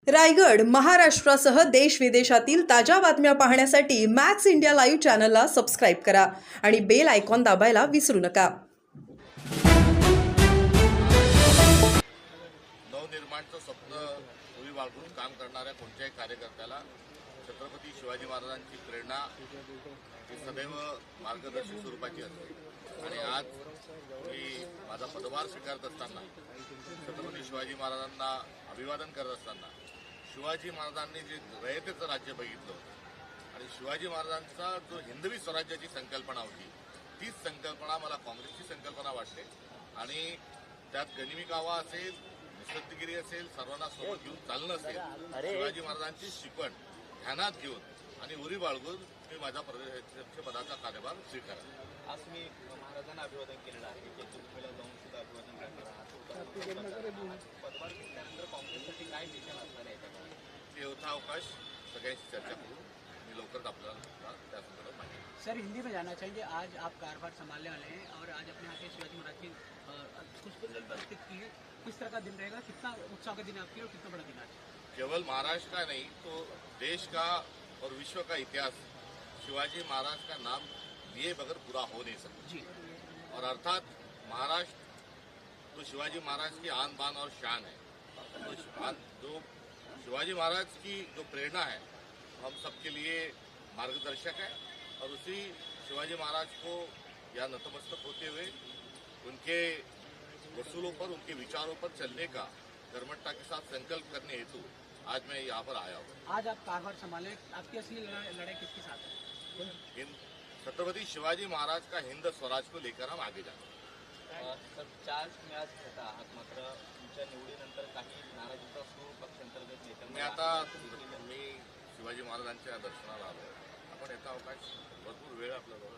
रायगड महाराष्ट्रासह देश विदेशातील ताज्या बातम्या पाहण्यासाठी मॅक्स इंडिया लाईव्ह चॅनलला सबस्क्राईब करा आणि बेल आयकॉन दाबायला विसरू नका. नवनिर्माणचं स्वप्न उभी बाळगून काम करणाऱ्या कोणत्याही कार्यकर्त्याला छत्रपती शिवाजी महाराजांची प्रेरणा ही सदैव मार्गदर्शक स्वरूपाची असते. आणि आज मी माझा पदभार स्वीकारत असताना छत्रपती शिवाजी महाराजांना अभिवादन करत असताना शिवाजी महाराजांनी जे रयतेचं राज्य बघितलं होतं आणि शिवाजी महाराजांचा जो हिंदवी स्वराज्याची संकल्पना होती तीच संकल्पना मला काँग्रेसची संकल्पना वाटते. आणि त्यात गनिमी कावा असेल, निसर्गगिरी असेल, सर्वांना सोबत घेऊन चालणं असेल, शिवाजी महाराजांची शिकवण ध्यानात घेऊन आणि उरी बाळगून मी माझा प्रदेशाध्यक्षपदाचा कार्यभार स्वीकारला. आज मी महाराजांना अभिवादन केलेलं आहे. चतुर्थीला जाऊन सुद्धा अभिवादन करणार आहात. पदभार घेतल्यानंतर काँग्रेससाठी काय दिशा असणार आहे? ते होता अवकाश सगळ्यांशी चर्चा करून मी लवकरच आपल्याला त्या संदर्भात माहिती. सर, हिंदी में जाना चाहिए. आज आप कारभार संभालने वाले हैं और आज अपने हाथ में शिवाजी महाराज की पुष्पांजलि अर्पित की है. किस तरह का दिन रहेगा, कितना उत्साह का दिन है आपके और कितना बड़ा दिन है? केवल महाराष्ट्र का नहीं तो देश का और विश्व का इतिहास शिवाजी महाराज का नाम लिए बगैर पूरा हो नहीं सकता जी. और अर्थात महाराष्ट्र तो शिवाजी महाराज की आन बान और शान है. तो जो शिवाजी महाराज की जो प्रेरणा है हम सबके लिए मार्गदर्शक है. और उसी शिवाजी महाराज को या नतमस्तक होते हुए उनके वसूलों पर, उनके विचारों पर चलने का कर्मठता के साथ संकल्प करने हेतु आज मैं यहाँ पर आया हूँ. आज आप कारभार संभाले, आपकी असली लड़ाई किसके साथ है? छत्रपती शिवाजी महाराज का हिंद स्वराज को लेकर हम आगे जाते हैं. सर, चार्ज मिळाच होता आहात, मात्र तुमच्या निवडीनंतर काही नाराजीचा सूर पक्षांतर्गत मी आता मी शिवाजी महाराजांच्या दर्शनाला आलो. आपण याचा अवकाश भरपूर वेळ आपल्याजवळ